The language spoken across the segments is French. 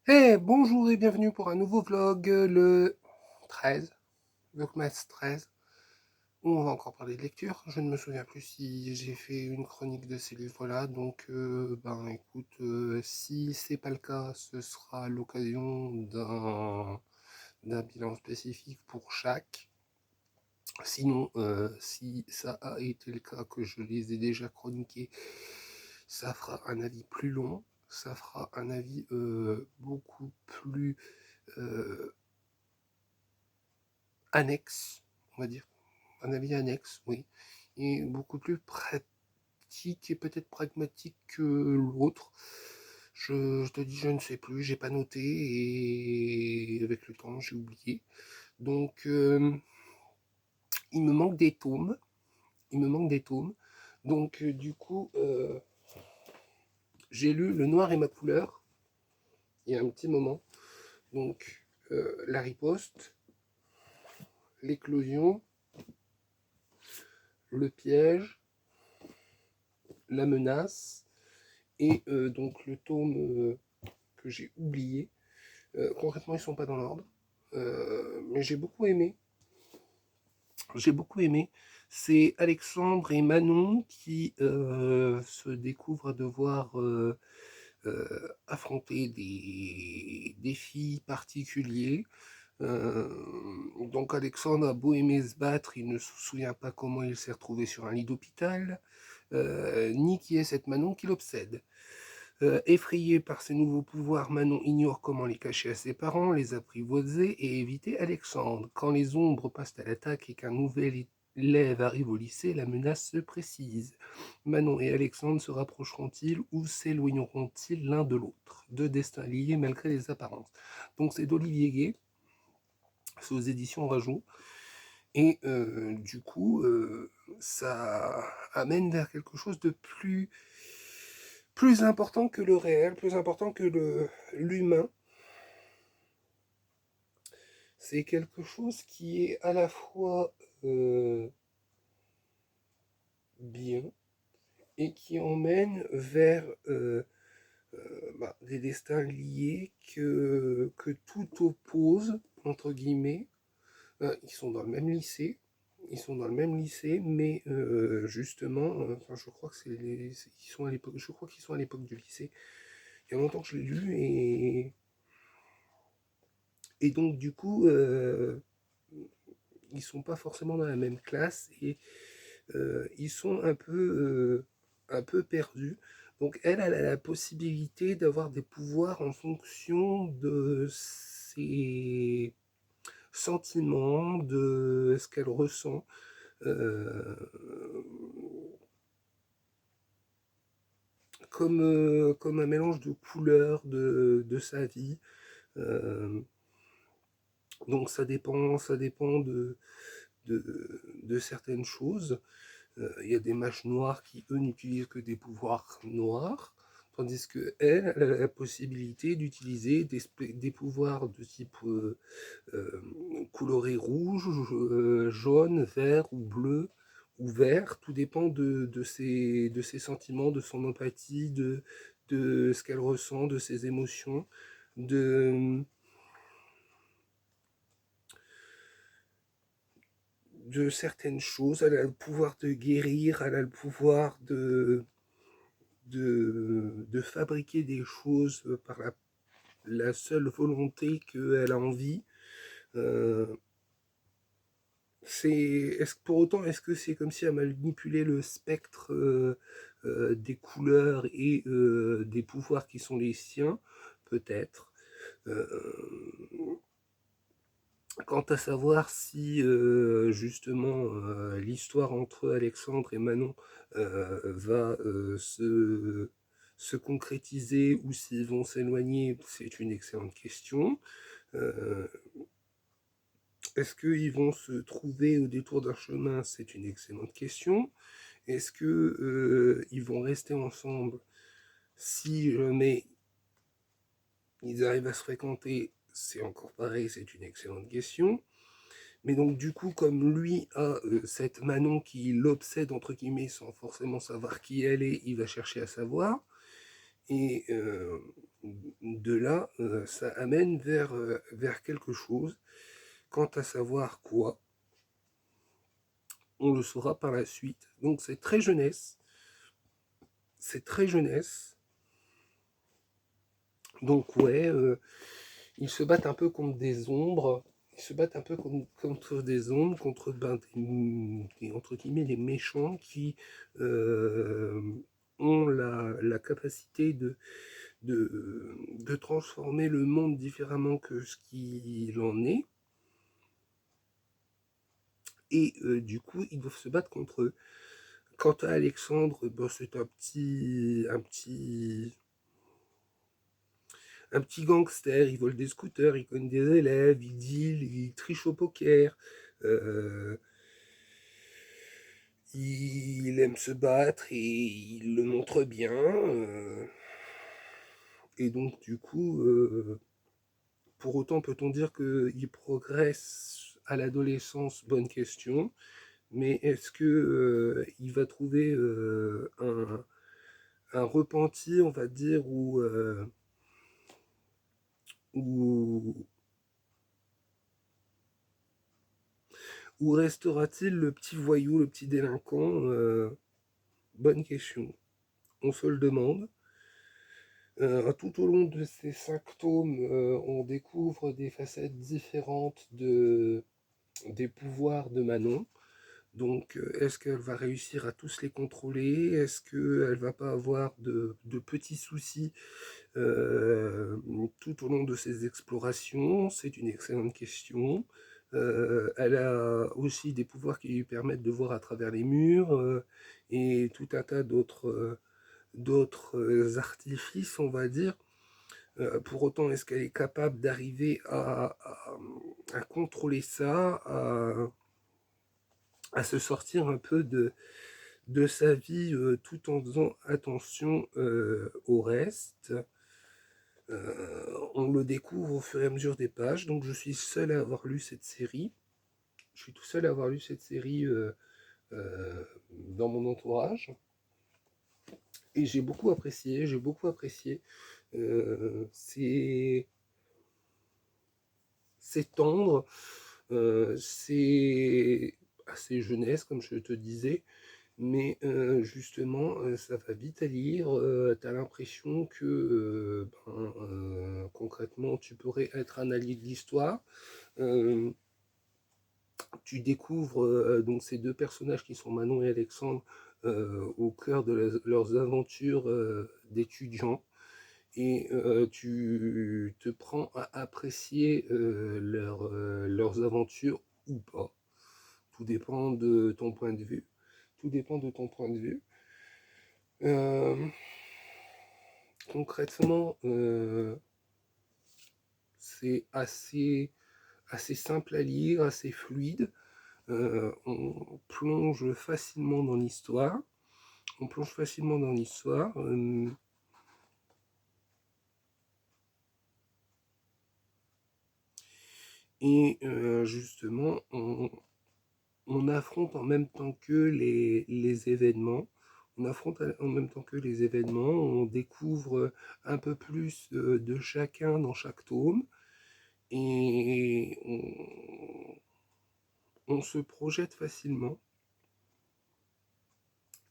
Eh, bonjour et bienvenue pour un nouveau vlog, le 13, Vlogmas 13, où on va encore parler de lecture. Je ne me souviens plus si j'ai fait une chronique de ces livres-là, donc ben écoute, si c'est pas le cas, ce sera l'occasion d'un bilan spécifique pour chaque. Sinon, si ça a été le cas, que je les ai déjà chroniqués, ça fera un avis plus long, ça fera un avis beaucoup plus euh, annexe, on va dire, un avis annexe, oui, et beaucoup plus pratique et peut-être pragmatique que l'autre. Je te dis, je ne sais plus, j'ai pas noté et avec le temps, j'ai oublié. Donc, il me manque des tomes. Il me manque des tomes. Donc, du coup, j'ai lu Le Noir et ma couleur il y a un petit moment. Donc, La riposte, L'éclosion, Le piège, La menace, et donc le tome que j'ai oublié. Concrètement, ils sont pas dans l'ordre. Mais j'ai beaucoup aimé. J'ai beaucoup aimé. C'est Alexandre et Manon qui se découvrent à devoir affronter des défis particuliers. Euh, donc Alexandre a beau aimer se battre, il ne se souvient pas comment il s'est retrouvé sur un lit d'hôpital, ni qui est cette Manon qui l'obsède. Effrayée par ses nouveaux pouvoirs, Manon ignore comment les cacher à ses parents, les apprivoiser et éviter Alexandre. Quand les ombres passent à l'attaque et qu'un nouvel élève arrive au lycée, la menace se précise. Manon et Alexandre se rapprocheront-ils ou s'éloigneront-ils l'un de l'autre? Deux destins liés malgré les apparences. Donc c'est d'Olivier Gay, c'est aux éditions Rajon. Et du coup, ça amène vers quelque chose de plus important que le réel, plus important que l'humain. C'est quelque chose qui est à la fois euh, bien et qui emmène vers des destins liés que tout oppose, entre guillemets. Ils sont dans le même lycée, mais justement, enfin, je crois que ils sont à l'époque, je crois qu'ils sont à l'époque du lycée. Il y a longtemps que je l'ai lu et donc du coup, ils sont pas forcément dans la même classe et ils sont un peu perdus. Donc elle a la possibilité d'avoir des pouvoirs en fonction de ses sentiments, de ce qu'elle ressent. Euh, comme un mélange de couleurs de sa vie. Euh, donc ça dépend de certaines choses. Il y a des mages noirs qui, eux, n'utilisent que des pouvoirs noirs, tandis que elle a la possibilité d'utiliser des pouvoirs de type euh, coloré rouge, jaune, vert ou bleu ou vert. Tout dépend de ses sentiments, de son empathie, de ce qu'elle ressent, de ses émotions, de, de certaines choses. Elle a le pouvoir de guérir, elle a le pouvoir de fabriquer des choses par la seule volonté qu'elle a envie. Euh, pour autant, est-ce que c'est comme si elle manipulait le spectre des couleurs et des pouvoirs qui sont les siens? Peut-être. Euh, Quant à savoir si justement l'histoire entre Alexandre et Manon va se concrétiser ou s'ils vont s'éloigner, c'est une excellente question. Euh, Est-ce qu'ils vont se trouver au détour d'un chemin? C'est une excellente question. Est-ce que ils vont rester ensemble si jamais ils arrivent à se fréquenter? C'est encore pareil, c'est une excellente question. Mais donc du coup, comme lui a cette Manon qui l'obsède entre guillemets sans forcément savoir qui elle est, il va chercher à savoir. Et de là, ça amène vers quelque chose. Quant à savoir quoi, on le saura par la suite. Donc c'est très jeunesse. C'est très jeunesse. Donc ouais, ils se battent un peu contre des ombres. Ils se battent un peu contre des ombres, contre entre guillemets les méchants qui euh, ont la capacité de transformer le monde différemment que ce qu'il en est. Et du coup, ils doivent se battre contre eux. Quant à Alexandre, ben, c'est un petit gangster, il vole des scooters, il cogne des élèves, il deal, il triche au poker, euh, il aime se battre et il le montre bien. Et donc du coup, pour autant peut-on dire qu'il progresse à l'adolescence? Bonne question. Mais est-ce que il va trouver un repenti, on va dire, ou, ou restera-t-il le petit voyou, le petit délinquant? Bonne question. On se le demande. Tout au long de ces 5 tomes, on découvre des facettes différentes des pouvoirs de Manon. Donc, est-ce qu'elle va réussir à tous les contrôler? Est-ce qu'elle va pas avoir de petits soucis euh, tout au long de ses explorations? C'est une excellente question. Elle a aussi des pouvoirs qui lui permettent de voir à travers les murs et tout un tas d'autres artifices, on va dire. Pour autant, est-ce qu'elle est capable d'arriver à contrôler ça, à se sortir un peu de sa vie tout en faisant attention au reste? On le découvre au fur et à mesure des pages, donc je suis seul à avoir lu cette série. Je suis tout seul à avoir lu cette série dans mon entourage. Et j'ai beaucoup apprécié, j'ai beaucoup apprécié. C'est tendre, c'est assez jeunesse, comme je te disais, mais justement, ça va vite à lire. Tu as l'impression que concrètement, tu pourrais être un allié de l'histoire. Euh, Tu découvres donc ces deux personnages qui sont Manon et Alexandre au cœur de leurs aventures d'étudiants. Et tu te prends à apprécier leurs aventures ou pas. Tout dépend de ton point de vue. Tout dépend de ton point de vue. Euh, Concrètement, c'est assez simple à lire, assez fluide. On plonge facilement dans l'histoire. On plonge facilement dans l'histoire. Et justement, on affronte en même temps que les événements. On affronte en même temps que les événements. On découvre un peu plus de chacun dans chaque tome. Et on se projette facilement.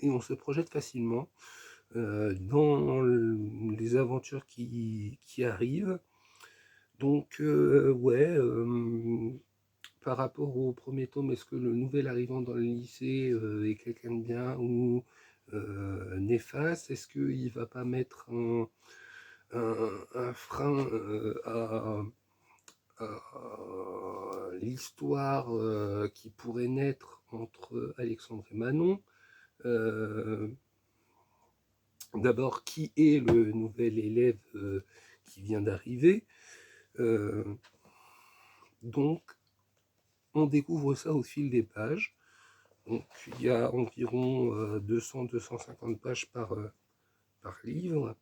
Et on se projette facilement dans les aventures qui arrivent. Donc, ouais, par rapport au premier tome, est-ce que le nouvel arrivant dans le lycée est quelqu'un de bien ou néfaste? Est-ce qu'il ne va pas mettre un frein à l'histoire qui pourrait naître entre Alexandre et Manon? euh, D'abord, qui est le nouvel élève qui vient d'arriver? euh, Donc, on découvre ça au fil des pages. Donc, il y a environ 200-250 pages par livre.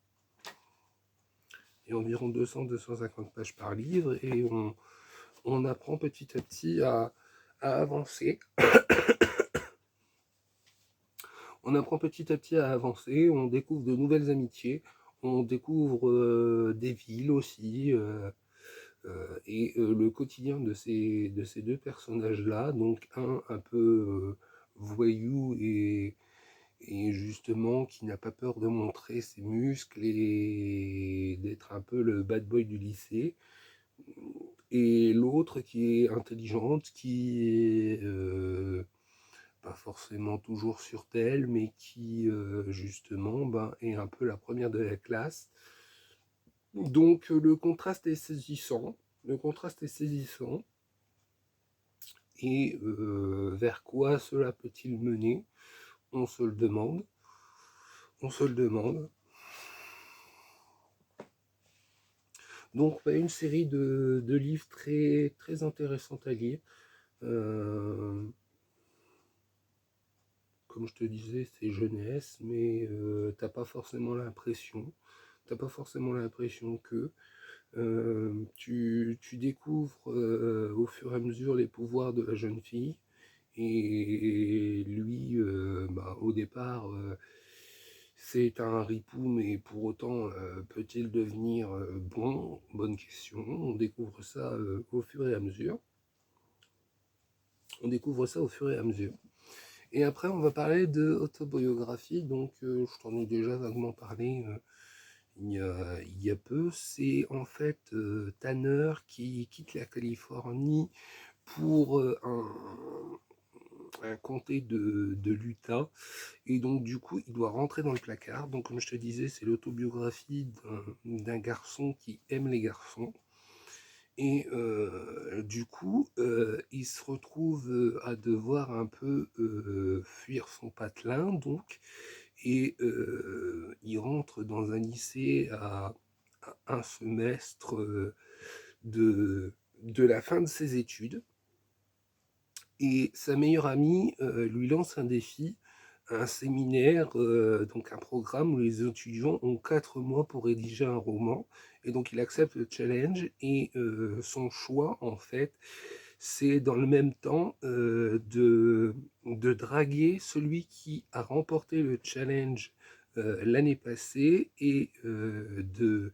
Et environ 200-250 pages par livre. Et on apprend petit à petit à avancer. On apprend petit à petit à avancer. On découvre de nouvelles amitiés. On découvre des villes aussi, et le quotidien de ces deux personnages-là, donc un peu voyou et justement qui n'a pas peur de montrer ses muscles et d'être un peu le bad boy du lycée, et l'autre qui est intelligente, qui est pas forcément toujours sur tel, mais qui justement ben, est un peu la première de la classe. Donc le contraste est saisissant, le contraste est saisissant. Et vers quoi cela peut-il mener? On se le demande. On se le demande. Donc bah, une série de livres très, très intéressantes à lire. Comme je te disais, c'est jeunesse, mais t'as pas forcément l'impression. T'as pas forcément l'impression que tu découvres au fur et à mesure les pouvoirs de la jeune fille. Et lui, bah, au départ, c'est un ripou, mais pour autant, peut-il devenir bon? Bonne question. On découvre ça au fur et à mesure. On découvre ça au fur et à mesure. Et après, on va parler de autobiographie. Donc, je t'en ai déjà vaguement parlé il y a peu. C'est en fait Tanner qui quitte la Californie pour un comté de l'Utah. Et donc, du coup, il doit rentrer dans le placard. Donc, comme je te disais, c'est l'autobiographie d'un garçon qui aime les garçons. Et du coup, il se retrouve à devoir un peu fuir son patelin, donc, et il rentre dans un lycée à un semestre de la fin de ses études. Et sa meilleure amie lui lance un défi, un séminaire, donc un programme où les étudiants ont 4 mois pour rédiger un roman. Et donc il accepte le challenge et son choix, en fait, c'est dans le même temps de draguer celui qui a remporté le challenge l'année passée et de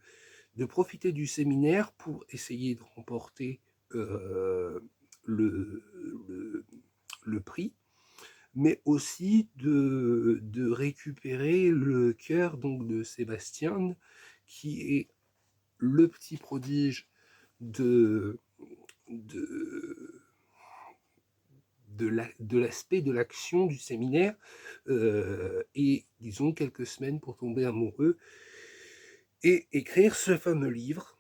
profiter du séminaire pour essayer de remporter euh, le, le, le prix, mais aussi de récupérer le cœur donc de Sébastien, qui est le petit prodige de, de, de l'aspect de l'action du séminaire, et disons quelques semaines pour tomber amoureux et écrire ce fameux livre.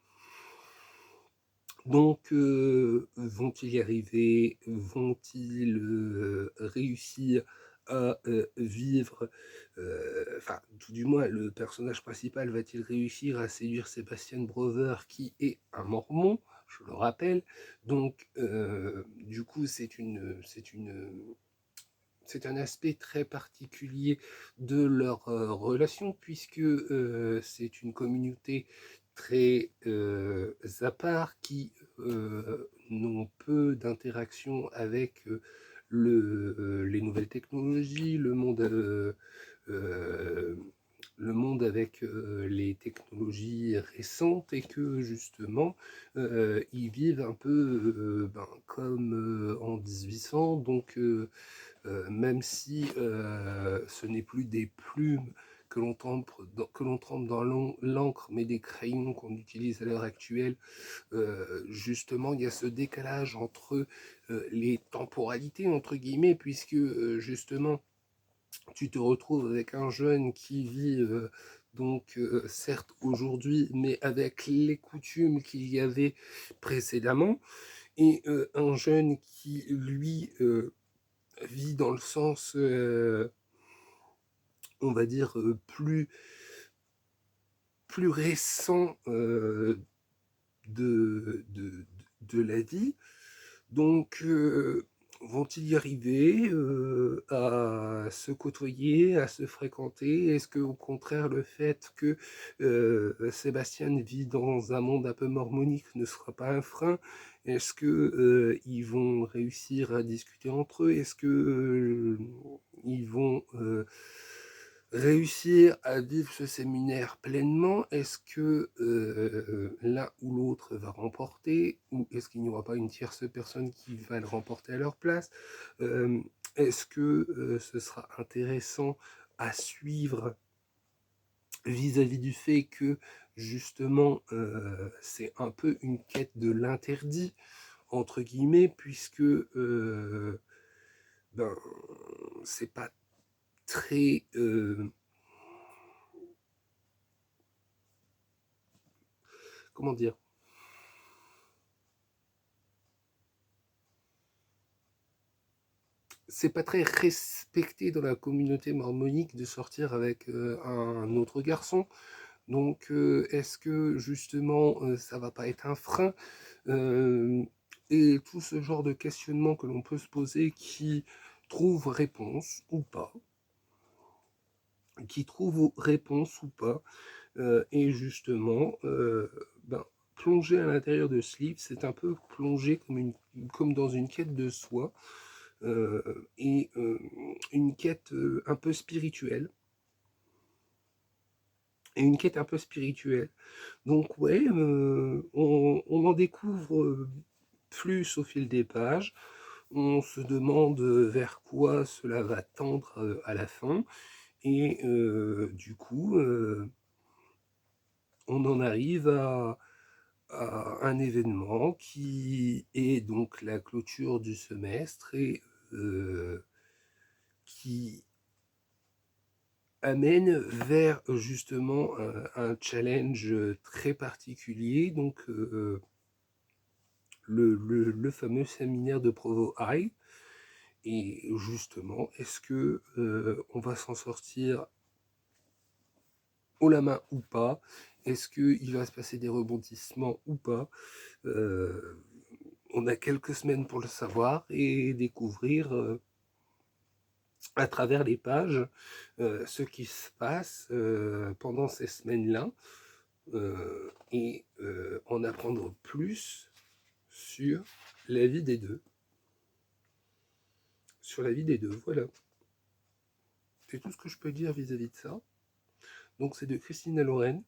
Donc, vont-ils y arriver? Vont-ils réussir à vivre, enfin, tout du moins, le personnage principal va-t-il réussir à séduire Sébastien Brover, qui est un mormon, je le rappelle. Donc, du coup, c'est un aspect très particulier de leur relation, puisque c'est une communauté très à part qui n'ont peu d'interaction avec les nouvelles technologies, euh, le monde avec les technologies récentes, et que justement ils vivent un peu ben, comme en 1800, donc même si ce n'est plus des plumes que l'on trempe dans l'encre, mais des crayons qu'on utilise à l'heure actuelle, justement, il y a ce décalage entre les temporalités, entre guillemets, puisque justement, tu te retrouves avec un jeune qui vit donc certes aujourd'hui, mais avec les coutumes qu'il y avait précédemment, et un jeune qui, lui, vit dans le sens, on va dire, plus récent de la vie. Donc, vont-ils y arriver à se côtoyer, à se fréquenter? Est-ce que, au contraire, le fait que Sébastien vit dans un monde un peu mormonique ne sera pas un frein? Est-ce que ils vont réussir à discuter entre eux? Est-ce que ils vont réussir à vivre ce séminaire pleinement? Est-ce que l'un ou l'autre va remporter, ou est-ce qu'il n'y aura pas une tierce personne qui va le remporter à leur place? Est-ce que ce sera intéressant à suivre vis-à-vis du fait que justement c'est un peu une quête de l'interdit entre guillemets, puisque ben c'est pas très comment dire, c'est pas très respecté dans la communauté mormonique de sortir avec un autre garçon. Donc est-ce que justement ça va pas être un frein? Et tout ce genre de questionnement que l'on peut se poser qui trouve réponse ou pas, qui trouve réponse ou pas, et justement, ben, plonger à l'intérieur de ce livre, c'est un peu plonger comme dans une quête de soi, et une quête un peu spirituelle. Et une quête un peu spirituelle. Donc ouais, on en découvre plus au fil des pages. On se demande vers quoi cela va tendre à la fin. Et du coup, on en arrive à un événement qui est donc la clôture du semestre et qui amène vers justement un challenge très particulier, donc le fameux séminaire de Provo High. Et justement, est-ce que on va s'en sortir haut la main ou pas? Est-ce qu'il va se passer des rebondissements ou pas? On a quelques semaines pour le savoir et découvrir à travers les pages ce qui se passe pendant ces semaines-là, et en apprendre plus sur la vie des deux. Sur la vie des deux, voilà. C'est tout ce que je peux dire vis-à-vis de ça. Donc c'est de Christina Loren.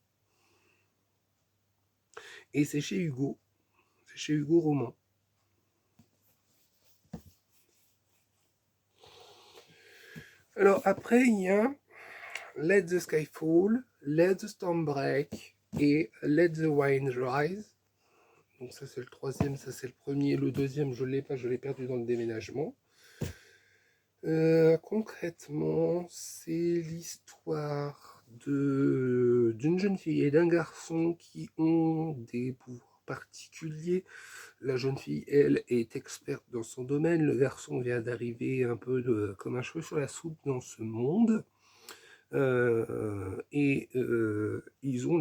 Et c'est chez Hugo. C'est chez Hugo Roman. Alors après, il y a Let the Sky Fall, Let the Storm Break et Let the Wind Rise. Donc ça c'est le troisième, ça c'est le premier. Le deuxième, je ne l'ai pas, je l'ai perdu dans le déménagement. Concrètement, c'est l'histoire d'une jeune fille et d'un garçon qui ont des pouvoirs particuliers. La jeune fille, elle, est experte dans son domaine. Le garçon vient d'arriver un peu comme un cheveu sur la soupe dans ce monde. Et ils ont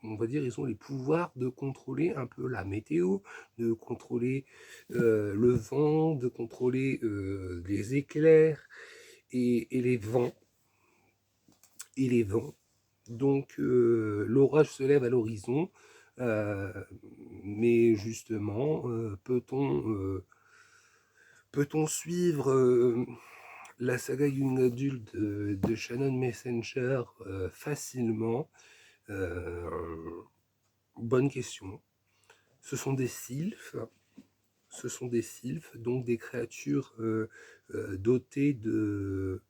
on va dire, ils ont les pouvoirs de contrôler un peu la météo, de contrôler le vent, de contrôler les éclairs et les vents. Et les vents. Donc l'orage se lève à l'horizon, mais justement, peut-on suivre la saga Young Adult de Shannon Messenger facilement? Bonne question. Ce sont des sylphes. Ce sont des sylphes, donc des créatures dotées de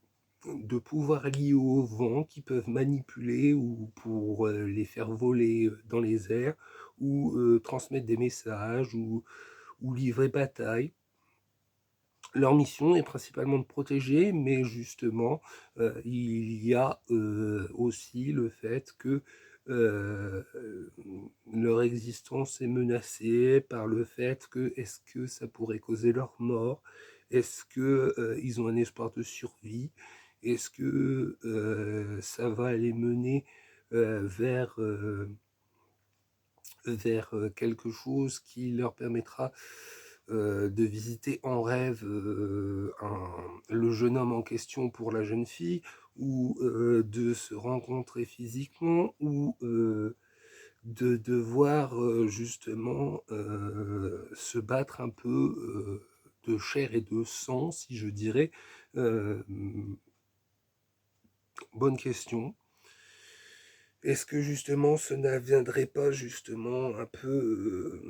pouvoirs liés au vent qui peuvent manipuler ou pour les faire voler dans les airs ou transmettre des messages ou livrer bataille. Leur mission est principalement de protéger, mais justement, il y a aussi le fait que euh, leur existence est menacée par le fait que est-ce que ça pourrait causer leur mort? Est-ce que ils ont un espoir de survie? Est-ce que ça va les mener vers quelque chose qui leur permettra de visiter en rêve le jeune homme en question pour la jeune fille, ou de se rencontrer physiquement, ou de devoir justement se battre un peu de chair et de sang, si je dirais, Bonne question. Est-ce que justement ce ne viendrait pas justement un peu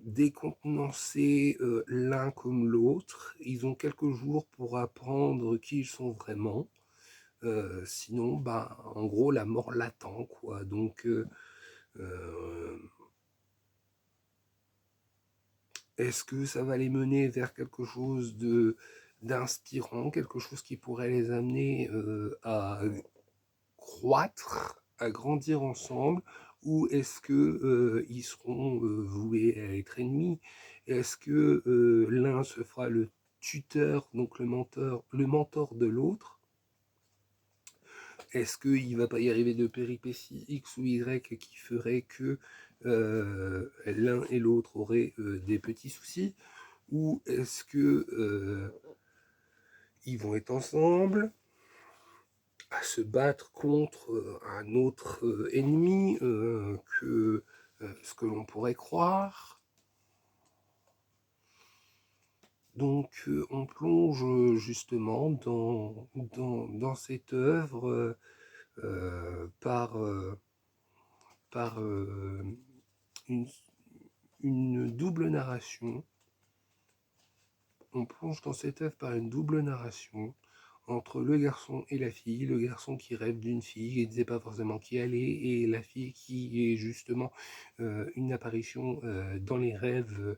décontenancer l'un comme l'autre? Ils ont quelques jours pour apprendre qui ils sont vraiment. Sinon, bah, en gros, la mort l'attend, quoi. Donc, est-ce que ça va les mener vers quelque chose d'inspirant, quelque chose qui pourrait les amener à croître, à grandir ensemble, ou est-ce que ils seront voués à être ennemis? Est-ce que l'un se fera le tuteur, donc le mentor de l'autre? Est-ce qu'il ne va pas y arriver de péripéties X ou Y qui ferait que l'un et l'autre auraient des petits soucis? Ou est-ce que ils vont être ensemble à se battre contre un autre ennemi que ce que l'on pourrait croire? Donc on plonge justement dans cette œuvre par une, une double narration. On plonge dans cette œuvre par une double narration entre le garçon et la fille, le garçon qui rêve d'une fille et ne sait pas forcément qui elle est, et la fille qui est justement une apparition dans les rêves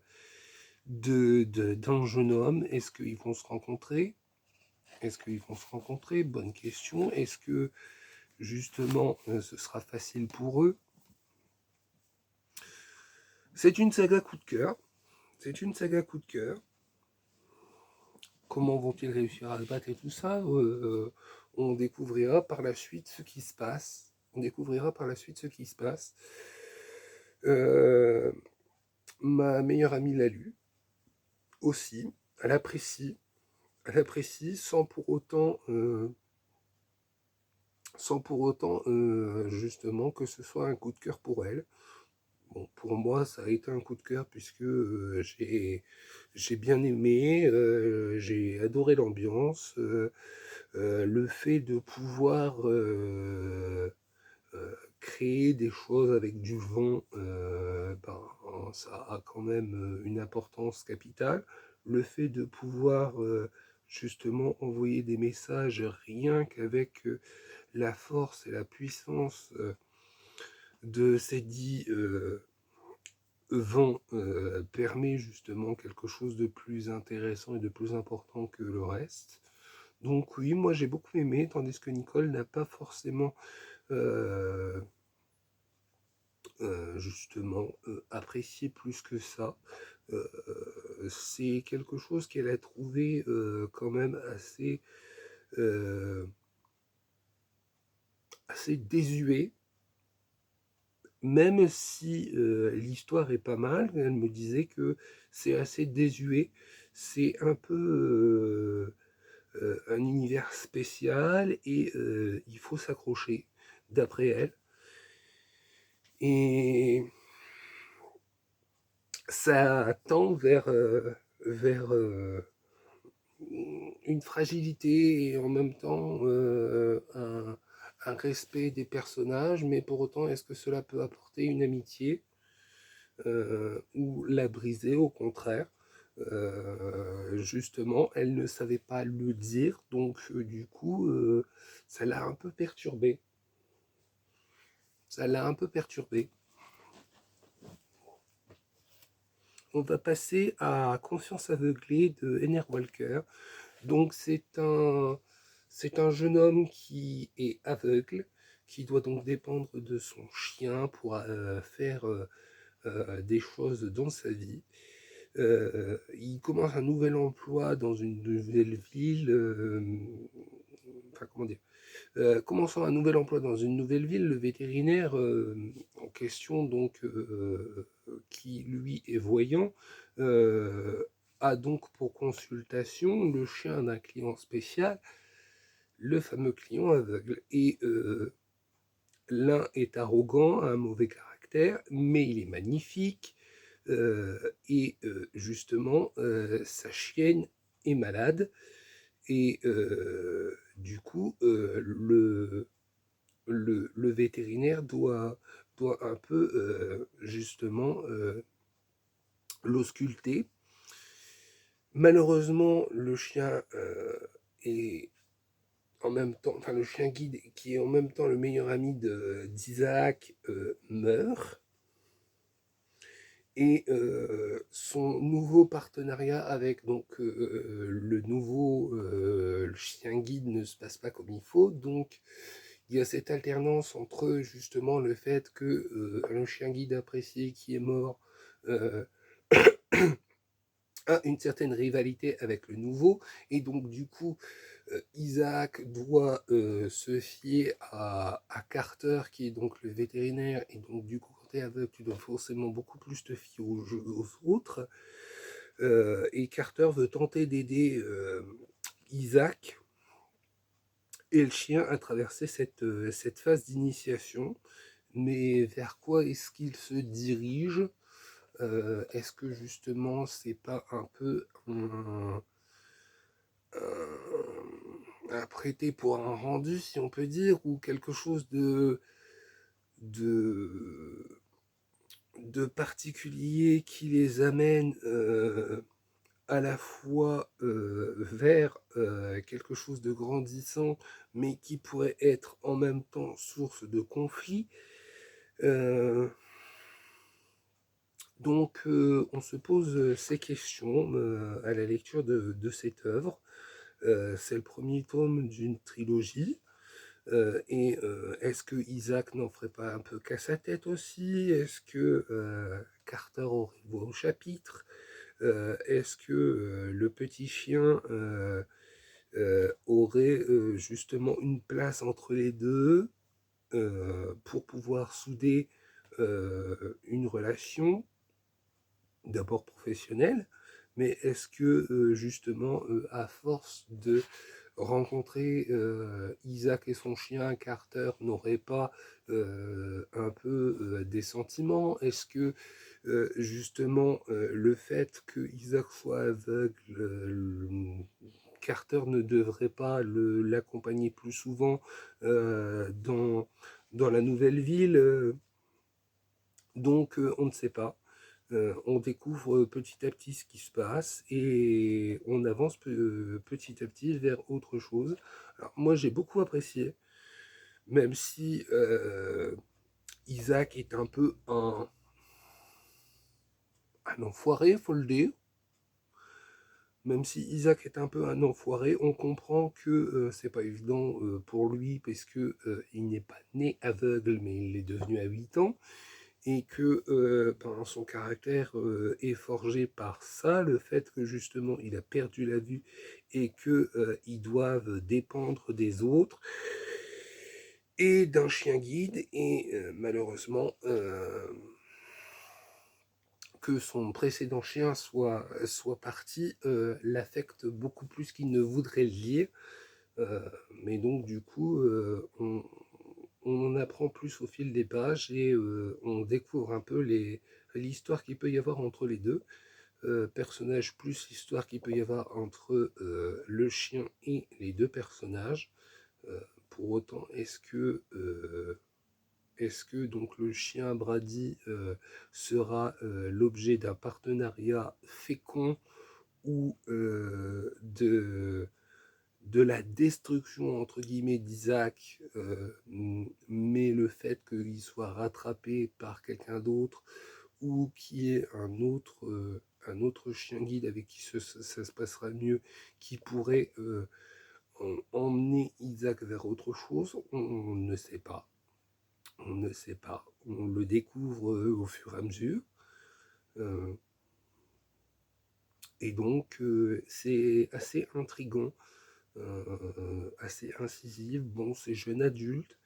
d'un jeune homme. Est-ce qu'ils vont se rencontrer? Est-ce qu'ils vont se rencontrer? Bonne question. Est-ce que justement ce sera facile pour eux? C'est une saga coup de cœur. C'est une saga coup de cœur. Comment vont-ils réussir à se battre et tout ça? On découvrira par la suite ce qui se passe. On découvrira par la suite ce qui se passe. Ma meilleure amie l'a lu aussi. Elle apprécie. Elle apprécie sans pour autant justement que ce soit un coup de cœur pour elle. Bon, pour moi, ça a été un coup de cœur puisque j'ai bien aimé, j'ai adoré l'ambiance, le fait de pouvoir créer des choses avec du vent, ben, ça a quand même une importance capitale. Le fait de pouvoir justement envoyer des messages rien qu'avec la force et la puissance de ces dits vent permet justement quelque chose de plus intéressant et de plus important que le reste. Donc oui, moi j'ai beaucoup aimé, tandis que Nicole n'a pas forcément justement apprécié plus que ça. C'est quelque chose qu'elle a trouvé quand même assez désuet, même si l'histoire est pas mal. Elle me disait que c'est assez désuet, c'est un peu un univers spécial et il faut s'accrocher, d'après elle. Et ça tend vers une fragilité et en même temps un respect des personnages, mais pour autant, est-ce que cela peut apporter une amitié ou la briser au contraire? Justement, elle ne savait pas le dire, donc du coup, ça l'a un peu perturbée. Ça l'a un peu perturbée. On va passer à Conscience aveuglée de Henner Walker. Donc c'est un jeune homme qui est aveugle, qui doit donc dépendre de son chien pour faire des choses dans sa vie. Il commence un nouvel emploi dans une nouvelle ville. Enfin, comment dire, commençant un nouvel emploi dans une nouvelle ville, le vétérinaire en question, donc, qui lui est voyant, a donc pour consultation le chien d'un client spécial, le fameux client aveugle. Et l'un est arrogant, a un mauvais caractère, mais il est magnifique. Et justement, sa chienne est malade. Et du coup, le vétérinaire doit un peu justement l'ausculter. Malheureusement, le chien est en même temps, enfin le chien guide qui est en même temps le meilleur ami d'Isaac meurt. Et son nouveau partenariat avec donc le nouveau le chien guide ne se passe pas comme il faut. Donc il y a cette alternance entre justement le fait que le chien guide apprécié qui est mort euh, a une certaine rivalité avec le nouveau, et donc du coup Isaac doit se fier à Carter qui est donc le vétérinaire, et donc du coup quand tu es aveugle tu dois forcément beaucoup plus te fier aux autres, et Carter veut tenter d'aider Isaac et le chien à traverser cette phase d'initiation. Mais vers quoi est-ce qu'il se dirige? Est-ce que justement c'est pas un peu un prêté pour un rendu, si on peut dire, ou quelque chose de, de particulier qui les amène à la fois vers quelque chose de grandissant, mais qui pourrait être en même temps source de conflit. Donc on se pose ces questions à la lecture de cette œuvre. C'est le premier tome d'une trilogie. Et est-ce que Isaac n'en ferait pas un peu qu'à sa tête aussi? Est-ce que Carter aurait voix au chapitre? Est-ce que le petit chien aurait justement une place entre les deux pour pouvoir souder une relation, d'abord professionnelle, mais est-ce que justement, à force de rencontrer Isaac et son chien, Carter n'aurait pas un peu des sentiments? Est-ce que justement le fait que Isaac soit aveugle, Carter ne devrait pas l'accompagner plus souvent dans la nouvelle ville? Donc on ne sait pas. On découvre petit à petit ce qui se passe et on avance petit à petit vers autre chose. Alors moi j'ai beaucoup apprécié, même si Isaac est un peu un enfoiré, faut le dire. Même si Isaac est un peu un enfoiré, on comprend que c'est pas évident pour lui, parce que il n'est pas né aveugle, mais il l'est devenu à 8 ans, et que ben, son caractère est forgé par ça, le fait que justement il a perdu la vue et qu'ils doivent dépendre des autres et d'un chien guide, et malheureusement que son précédent chien soit parti l'affecte beaucoup plus qu'il ne voudrait le dire. Mais donc du coup on en apprend plus au fil des pages, et on découvre un peu l'histoire qu'il peut y avoir entre les deux personnages, plus l'histoire qu'il peut y avoir entre le chien et les deux personnages. Pour autant, est-ce que donc le chien Brady sera l'objet d'un partenariat fécond, ou de la destruction entre guillemets d'Isaac, mais le fait qu'il soit rattrapé par quelqu'un d'autre, ou qu'il y ait un autre chien guide avec qui ça se passera mieux, qui pourrait emmener Isaac vers autre chose? On ne sait pas. On ne sait pas. On le découvre au fur et à mesure. Et donc c'est assez intriguant, assez incisif. Bon, c'est jeune adulte.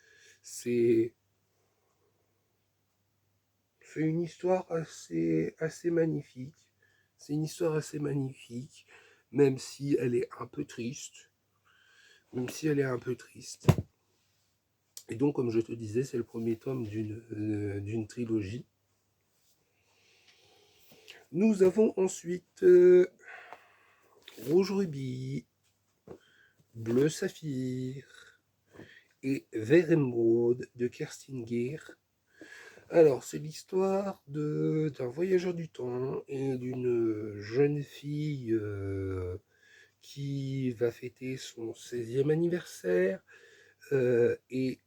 C'est une histoire assez magnifique. C'est une histoire assez magnifique, même si elle est un peu triste. Même si elle est un peu triste. Et donc, comme je te disais, c'est le premier tome d'une trilogie. Nous avons ensuite Rouge Rubis. Bleu saphir et Vert émeraude de Kerstin Gier. Alors, c'est l'histoire d'un voyageur du temps et d'une jeune fille qui va fêter son 16e anniversaire. Il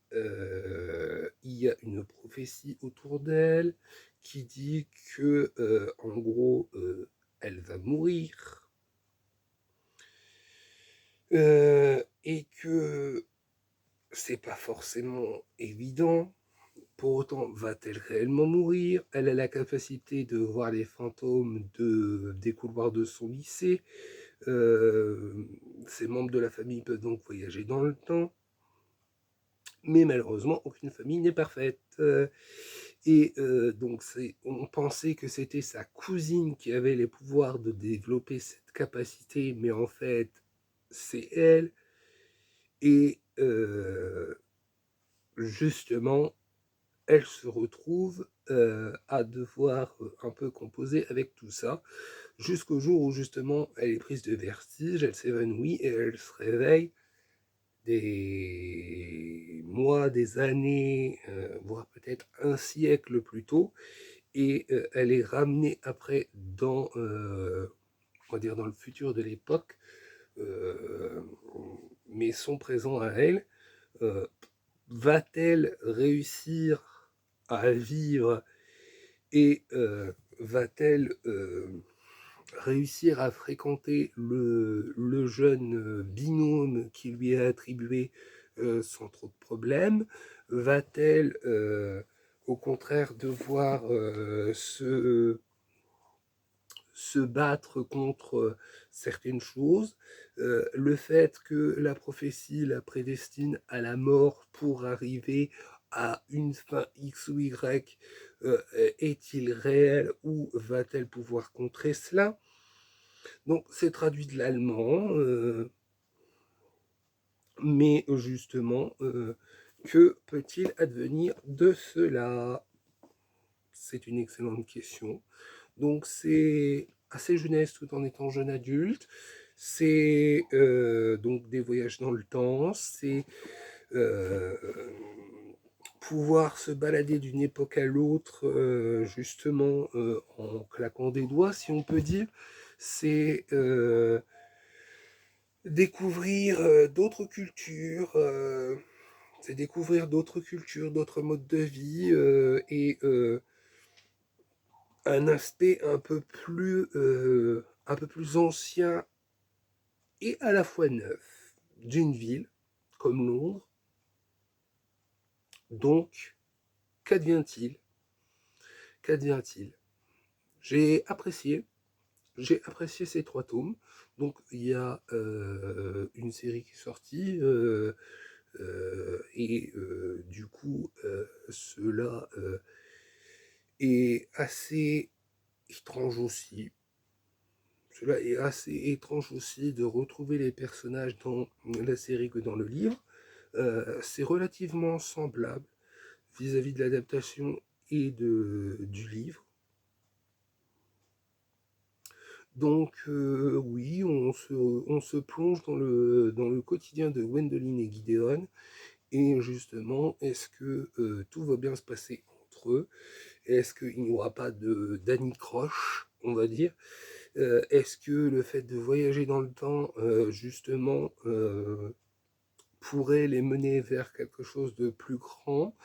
y a une prophétie autour d'elle qui dit que, en gros, elle va mourir. Et que c'est pas forcément évident. Pour autant, va-t-elle réellement mourir? Elle a la capacité de voir les fantômes des couloirs de son lycée. Ses membres de la famille peuvent donc voyager dans le temps. Mais malheureusement, aucune famille n'est parfaite. Donc, on pensait que c'était sa cousine qui avait les pouvoirs de développer cette capacité, mais en fait, c'est elle. Et justement, elle se retrouve à devoir un peu composer avec tout ça, jusqu'au jour où justement elle est prise de vertige, elle s'évanouit et elle se réveille des mois, des années, voire peut-être un siècle plus tôt, et elle est ramenée après on va dire dans le futur de l'époque, mais son présent à elle. Euh, Va-t-elle réussir à vivre et va-t-elle réussir à fréquenter le jeune binôme qui lui est attribué sans trop de problèmes? Va-t-elle au contraire devoir se battre contre certaines choses? Le fait que la prophétie la prédestine à la mort pour arriver à une fin X ou Y, est-il réel ou va-t-elle pouvoir contrer cela? Donc c'est traduit de l'allemand, mais justement, que peut-il advenir de cela? C'est une excellente question. Donc c'est assez jeunesse tout en étant jeune adulte. C'est donc des voyages dans le temps. C'est euh, pouvoir se balader d'une époque à l'autre, justement en claquant des doigts, si on peut dire. C'est découvrir d'autres cultures. C'est découvrir d'autres cultures, d'autres modes de vie et un aspect un peu plus ancien et à la fois neuf d'une ville comme Londres. Donc, qu'advient-il? Qu'advient-il? J'ai apprécié, j'ai apprécié ces 3 tomes. Donc, il y a une série qui est sortie et du coup, cela est assez étrange aussi. Cela est assez étrange aussi de retrouver les personnages dans la série que dans le livre. C'est relativement semblable vis-à-vis de l'adaptation et du livre. Donc oui, on se plonge dans le quotidien de Gwendoline et Gideon. Et justement, est-ce que tout va bien se passer entre eux? Est-ce qu'il n'y aura pas d'anicroche, on va dire? Est-ce que le fait de voyager dans le temps, justement, pourrait les mener vers quelque chose de plus grand?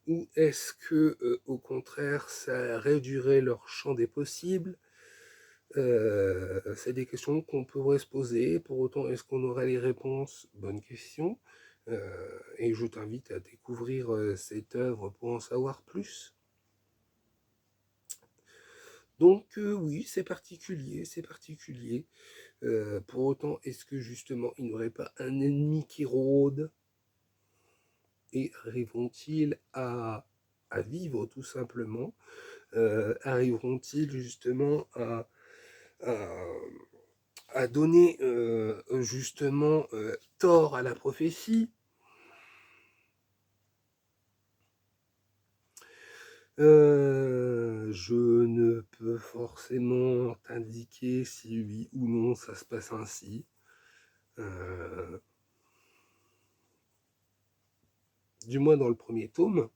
Ou est-ce que, au contraire, ça réduirait leur champ des possibles? C'est des questions qu'on pourrait se poser. Pour autant, est-ce qu'on aurait les réponses? Bonne question. Et je t'invite à découvrir cette œuvre pour en savoir plus. Donc oui, c'est particulier, c'est particulier. Pour autant, est-ce que justement, il n'y aurait pas un ennemi qui rôde? Et arriveront-ils à vivre tout simplement? Arriveront-ils justement à, à donner justement tort à la prophétie? Je ne peux forcément t'indiquer si oui ou non ça se passe ainsi. du moins dans le premier tome.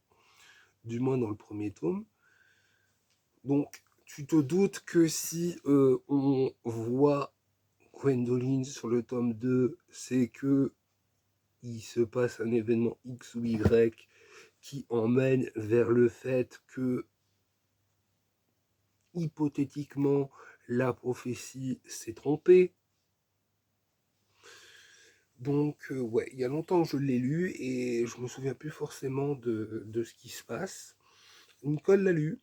Du moins dans le premier tome. Donc, tu te doutes que si on voit Gwendoline sur le tome 2, c'est que il se passe un événement X ou Y qui emmène vers le fait que, hypothétiquement, la prophétie s'est trompée. Donc, ouais, il y a longtemps que je l'ai lu et je me souviens plus forcément de ce qui se passe. Nicole l'a lu.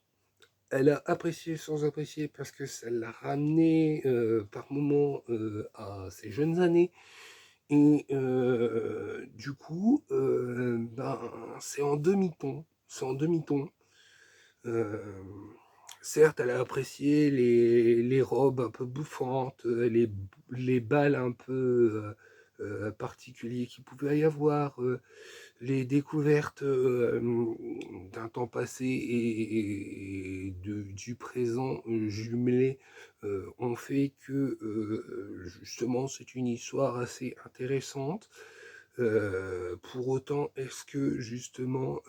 Elle a apprécié sans apprécier parce que ça l'a ramené par moments à ses jeunes années. Et du coup, ben, c'est en demi-ton. C'est en demi-ton. Euh, certes, elle a apprécié les robes un peu bouffantes, les balles un peu particuliers qu'il pouvait y avoir, les découvertes d'un temps passé et du présent jumelé ont fait que justement c'est une histoire assez intéressante. Pour autant, est-ce que justement,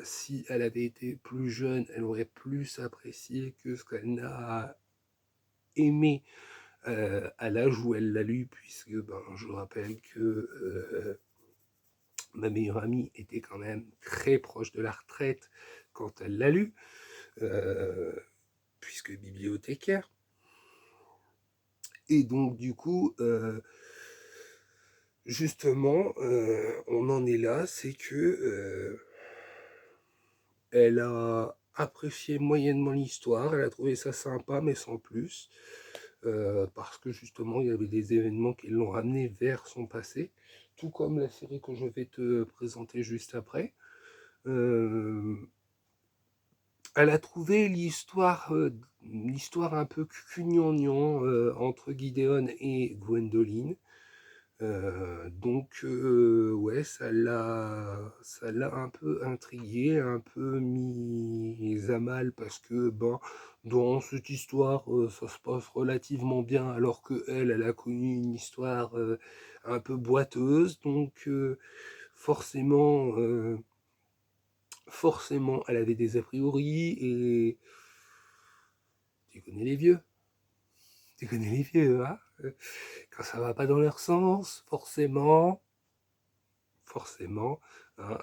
si elle avait été plus jeune, elle aurait plus apprécié que ce qu'elle n'a aimé à l'âge où elle l'a lu, puisque ben, je rappelle que ma meilleure amie était quand même très proche de la retraite quand elle l'a lu, euh, puisque bibliothécaire. Et donc, du coup, justement, on en est là, c'est que elle a apprécié moyennement l'histoire, elle a trouvé ça sympa, mais sans plus, parce que justement, il y avait des événements qui l'ont ramené vers son passé, tout comme la série que je vais te présenter juste après. Elle a trouvé l'histoire un peu cugnognon entre Gideon et Gwendoline. Donc ouais, ça l'a un peu intrigué, un peu mis à mal parce que ben dans cette histoire ça se passe relativement bien alors que elle a connu une histoire un peu boiteuse, donc forcément forcément elle avait des a priori et tu connais les vieux. Tu connais les vieux, hein? Quand ça va pas dans leur sens, forcément, hein,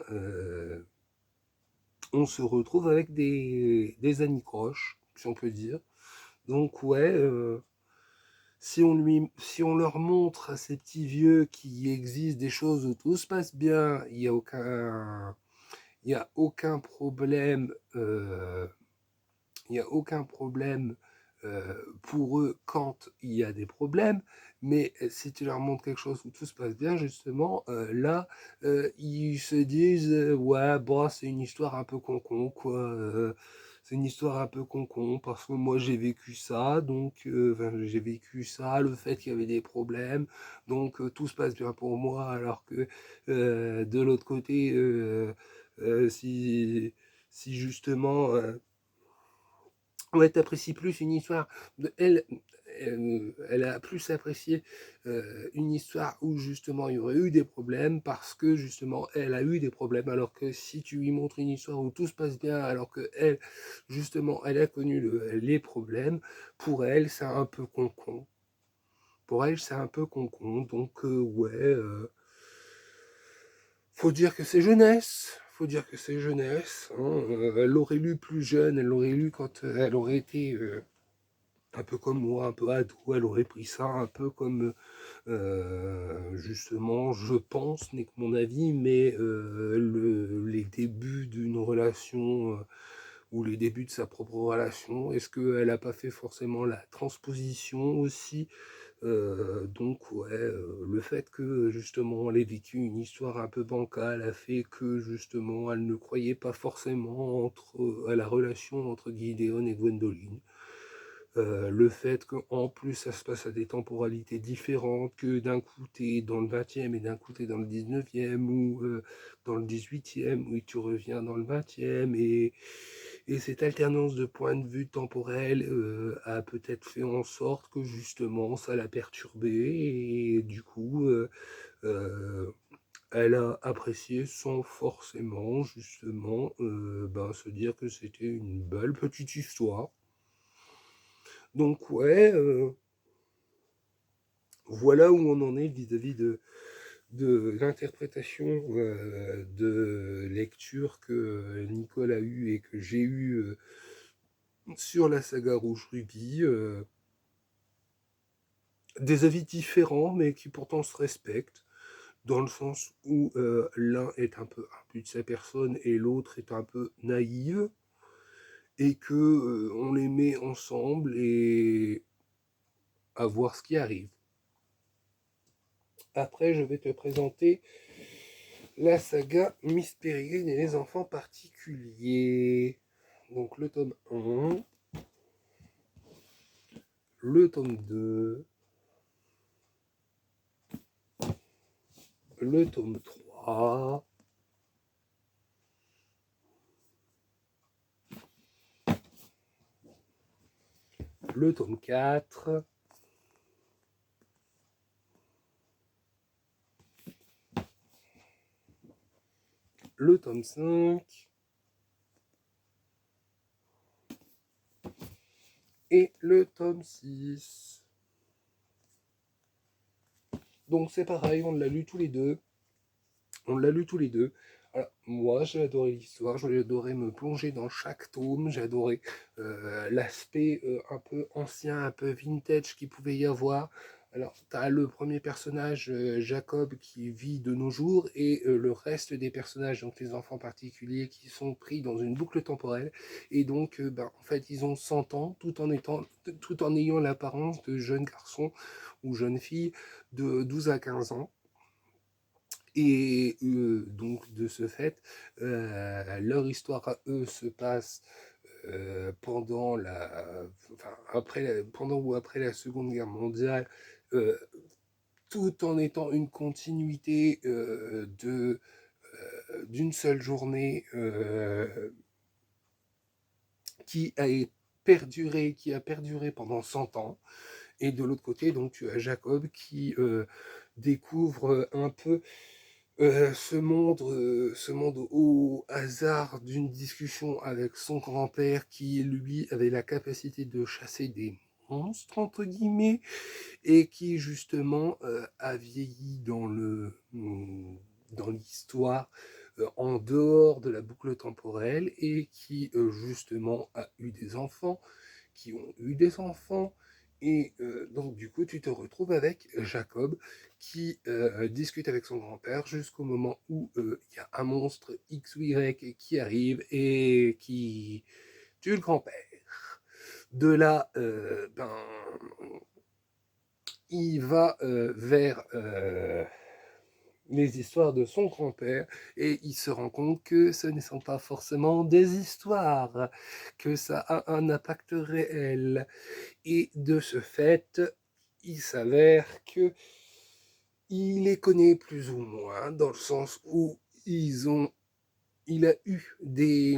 on se retrouve avec des anicroches, si on peut dire. Donc ouais, si on leur montre à ces petits vieux qu'il existe des choses où tout se passe bien, il y a aucun problème, il n'y a aucun problème pour eux quand il y a des problèmes, mais si tu leur montres quelque chose où tout se passe bien, justement, là, ils se disent ouais, bon, c'est une histoire un peu concon, quoi. C'est une histoire un peu concon parce que moi j'ai vécu ça, donc j'ai vécu ça, le fait qu'il y avait des problèmes, donc tout se passe bien pour moi, alors que de l'autre côté, si justement ouais, t'apprécies plus une histoire. Elle a plus apprécié une histoire où justement il y aurait eu des problèmes parce que justement elle a eu des problèmes. Alors que si tu lui montres une histoire où tout se passe bien, alors que elle, justement, elle a connu les problèmes, pour elle c'est un peu concon. Pour elle c'est un peu concon. Donc ouais, faut dire que c'est jeunesse. Faut dire que c'est jeunesse. Hein. Elle l'aurait lu plus jeune, elle l'aurait lu quand elle aurait été un peu comme moi, un peu ado, elle aurait pris ça un peu comme, justement, je pense, n'est que mon avis, mais les débuts d'une relation ou les débuts de sa propre relation. Est-ce qu'elle n'a pas fait forcément la transposition aussi? Donc ouais, le fait que justement elle ait vécu une histoire un peu bancale a fait que justement elle ne croyait pas forcément à la relation entre Gideon et Gwendoline. Le fait qu'en plus ça se passe à des temporalités différentes, que d'un coup tu es dans le 20e et d'un coup tu es dans le 19e ou dans le 18e, où tu reviens dans le 20e, et cette alternance de points de vue temporels a peut-être fait en sorte que justement ça l'a perturbé et du coup elle a apprécié sans forcément justement se dire que c'était une belle petite histoire. Donc ouais, voilà où on en est vis-à-vis de l'interprétation de lecture que Nicole a eue et que j'ai eue sur la saga Rouge Ruby. Des avis différents, mais qui pourtant se respectent, dans le sens où l'un est un peu imbu de sa personne et l'autre est un peu naïve, et que on les met ensemble et à voir ce qui arrive. Après, je vais te présenter la saga Miss Peregrine et les enfants particuliers. Donc le tome 1, le tome 2, le tome 3, le tome 4, le tome 5 et le tome 6. Donc c'est pareil, on l'a lu tous les deux. On l'a lu tous les deux. Alors, moi, j'ai adoré l'histoire, j'ai adoré me plonger dans chaque tome, j'ai adoré l'aspect un peu ancien, un peu vintage qu'il pouvait y avoir. Alors, tu as le premier personnage, Jacob, qui vit de nos jours, et le reste des personnages, donc les enfants particuliers, qui sont pris dans une boucle temporelle. Et donc, en fait, ils ont 100 ans, tout en ayant l'apparence de jeunes garçons ou jeunes filles de 12 à 15 ans. Et donc, de ce fait, leur histoire à eux se passe pendant ou après la Seconde Guerre mondiale, euh, tout en étant une continuité d'une seule journée qui a perduré pendant 100 ans. Et de l'autre côté, donc, tu as Jacob qui découvre un peu ce monde au hasard d'une discussion avec son grand-père qui, lui, avait la capacité de chasser des monstres, entre guillemets, et qui, justement, a vieilli dans l'histoire en dehors de la boucle temporelle et qui, justement, a eu des enfants qui ont eu des enfants. Et donc, du coup, tu te retrouves avec Jacob qui discute avec son grand-père jusqu'au moment où il y a un monstre X ou Y qui arrive et qui tue le grand-père. De là, il va vers les histoires de son grand-père et il se rend compte que ce ne sont pas forcément des histoires, que ça a un impact réel. Et de ce fait, il s'avère que il les connaît plus ou moins, dans le sens où il a eu des,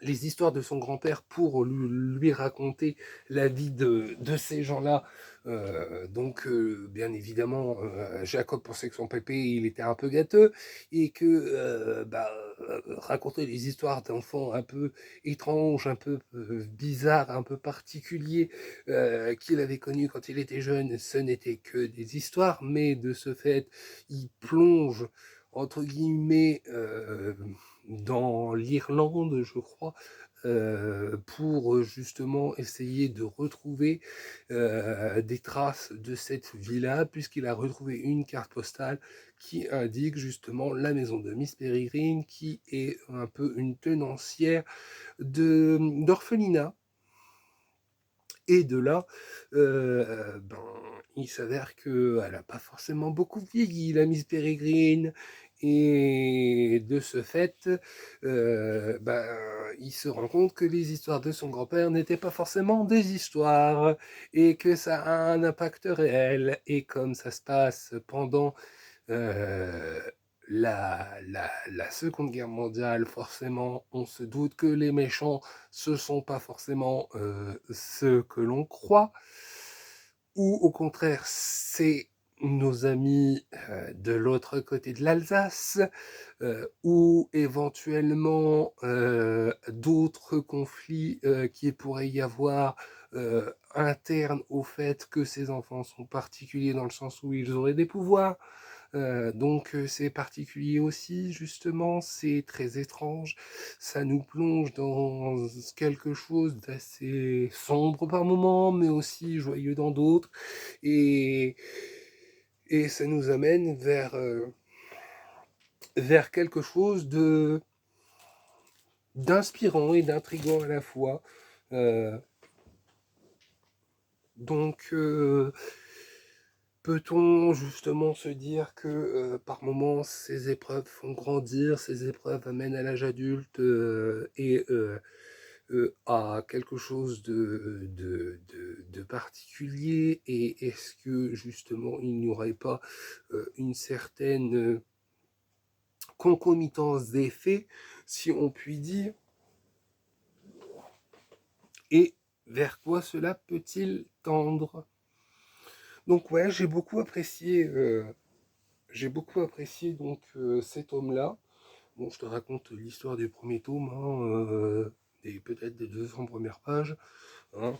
les histoires de son grand-père pour lui raconter la vie de ces gens-là. Donc, bien évidemment, Jacob pensait que son pépé, il était un peu gâteux et que raconter des histoires d'enfants un peu étranges, un peu bizarres, un peu particuliers qu'il avait connus quand il était jeune, ce n'était que des histoires, mais de ce fait, il plonge entre guillemets dans l'Irlande, je crois, pour justement essayer de retrouver des traces de cette villa, puisqu'il a retrouvé une carte postale qui indique justement la maison de Miss Peregrine, qui est un peu une tenancière d'orphelinat. Et de là, il s'avère qu'elle n'a pas forcément beaucoup vieilli, la Miss Peregrine. Et de ce fait, il se rend compte que les histoires de son grand-père n'étaient pas forcément des histoires et que ça a un impact réel. Et comme ça se passe pendant euh, la Seconde Guerre mondiale, forcément, on se doute que les méchants, ce sont pas forcément ceux que l'on croit, ou au contraire, c'est nos amis de l'autre côté de l'Alsace, ou éventuellement d'autres conflits qui pourraient y avoir internes au fait que ces enfants sont particuliers dans le sens où ils auraient des pouvoirs. Donc c'est particulier aussi, justement, c'est très étrange, ça nous plonge dans quelque chose d'assez sombre par moments, mais aussi joyeux dans d'autres, et, et ça nous amène vers quelque chose d'inspirant et d'intriguant à la fois. Euh, donc, peut-on justement se dire que par moments ces épreuves font grandir, ces épreuves amènent à l'âge adulte à quelque chose de particulier, et est-ce que justement il n'y aurait pas une certaine concomitance d'effets, si on peut dire, et vers quoi cela peut-il tendre? Donc ouais, j'ai beaucoup apprécié donc cet tome-là. Bon, je te raconte l'histoire du premier tome, hein, et peut-être des 200 premières pages. Hein,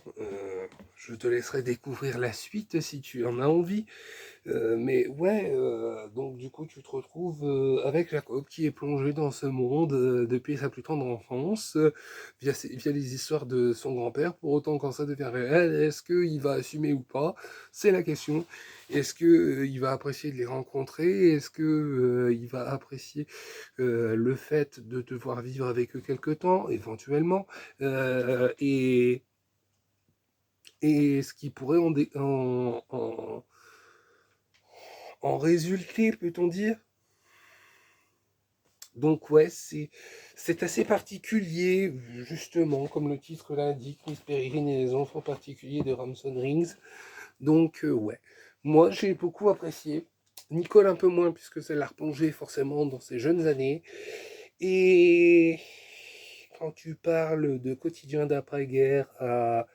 je te laisserai découvrir la suite si tu en as envie. Mais ouais, donc du coup, tu te retrouves avec Jacob qui est plongé dans ce monde depuis sa plus tendre enfance, via les histoires de son grand-père. Pour autant, quand ça devient réel, est-ce qu'il va assumer ou pas? C'est la question. Est-ce que il va apprécier de les rencontrer? Est-ce que il va apprécier le fait de devoir vivre avec eux quelque temps, éventuellement, et ce qui pourrait en résulter, peut-on dire? Donc ouais, c'est assez particulier, justement, comme le titre l'indique, Miss Peregrine et les enfants particuliers de Ramson Rings. Donc ouais, moi j'ai beaucoup apprécié. Nicole un peu moins, puisque ça l'a replongé forcément dans ses jeunes années. Et quand tu parles de quotidien d'après-guerre à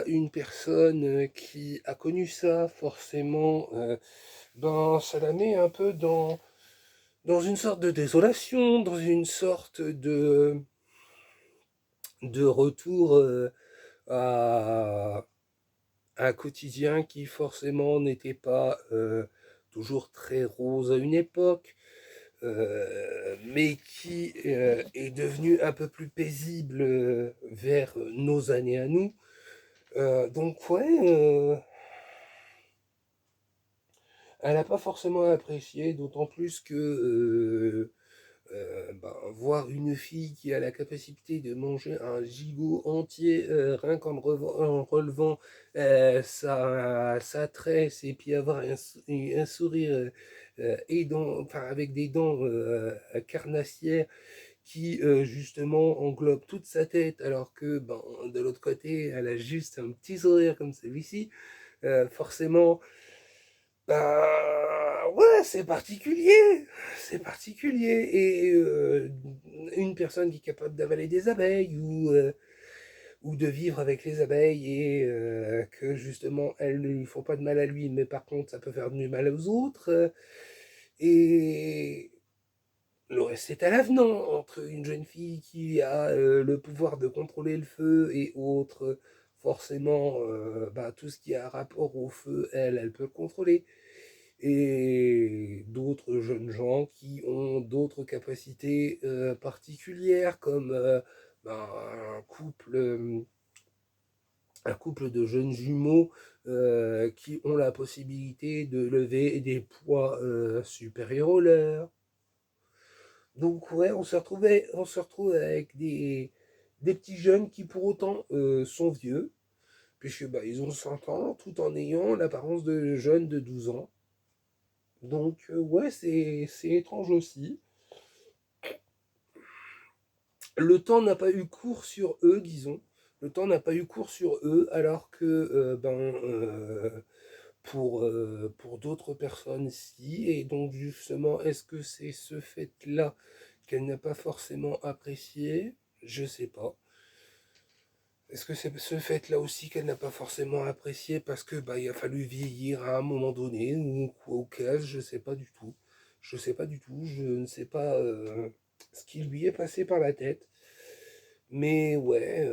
une personne qui a connu ça, forcément, ben ça la met un peu dans une sorte de désolation, dans une sorte de retour à un quotidien qui forcément n'était pas toujours très rose à une époque, mais qui est devenu un peu plus paisible vers nos années à nous. Donc ouais, elle n'a pas forcément apprécié, d'autant plus que ben, voir une fille qui a la capacité de manger un gigot entier rien en relevant sa tresse, et puis avoir un sourire enfin, avec des dents carnassières qui justement englobe toute sa tête, alors que ben, de l'autre côté elle a juste un petit sourire comme celui-ci, forcément, ben ouais, c'est particulier, et une personne qui est capable d'avaler des abeilles, ou de vivre avec les abeilles, et que justement elles ne lui font pas de mal à lui, mais par contre ça peut faire du mal aux autres, et le reste est à l'avenant entre une jeune fille qui a le pouvoir de contrôler le feu et autres. Forcément, bah, tout ce qui a rapport au feu, elle peut le contrôler. Et d'autres jeunes gens qui ont d'autres capacités particulières, comme ben, un couple de jeunes jumeaux qui ont la possibilité de lever des poids supérieurs aux leurs. Donc ouais, on se retrouve avec des petits jeunes qui pour autant sont vieux, puisque bah, ils ont 100 ans, tout en ayant l'apparence de jeunes de 12 ans. Donc ouais, c'est étrange aussi. Le temps n'a pas eu cours sur eux, disons. Le temps n'a pas eu cours sur eux, alors que pour d'autres personnes, si. Et donc justement, est-ce que c'est ce fait-là qu'elle n'a pas forcément apprécié? Je sais pas. Est-ce que c'est ce fait-là aussi qu'elle n'a pas forcément apprécié parce que bah, il a fallu vieillir à un moment donné ou quoi au cas, je sais pas du tout. Je sais pas du tout, je ne sais pas ce qui lui est passé par la tête. Mais ouais,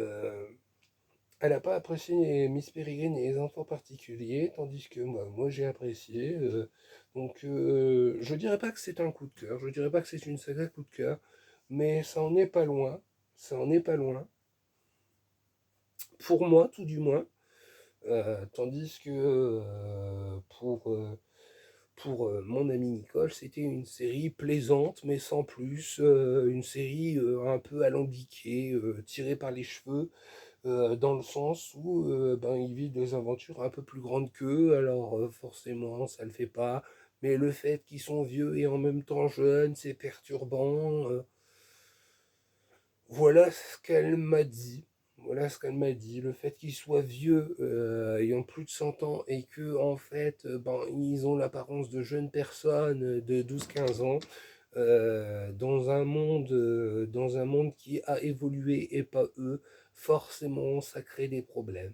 elle n'a pas apprécié Miss Peregrine et les enfants particuliers, tandis que moi j'ai apprécié. Donc je dirais pas que c'est un coup de cœur, je dirais pas que c'est une saga coup de cœur, mais ça en est pas loin. Ça en est pas loin. Pour moi, tout du moins. Tandis que pour mon ami Nicole, c'était une série plaisante, mais sans plus, une série un peu alambiquée, tirée par les cheveux, dans le sens où ben, ils vivent des aventures un peu plus grandes qu'eux, alors forcément ça le fait pas, mais le fait qu'ils sont vieux et en même temps jeunes, c'est perturbant. Voilà ce qu'elle m'a dit. Voilà ce qu'elle m'a dit. Le fait qu'ils soient vieux, ayant plus de 100 ans, et que en fait, ben, ils ont l'apparence de jeunes personnes de 12-15 ans, dans un monde qui a évolué et pas eux, forcément, ça crée des problèmes.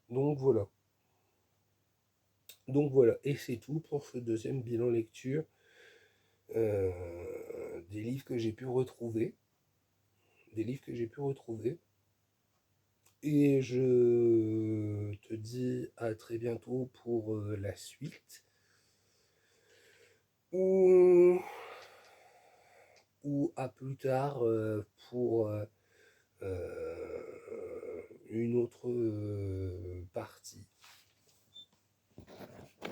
Donc voilà. Donc voilà. Et c'est tout pour ce deuxième bilan lecture euh, des livres que j'ai pu retrouver. Des livres que j'ai pu retrouver. Et je te dis à très bientôt pour la suite. Ou, ou à plus tard pour une autre partie.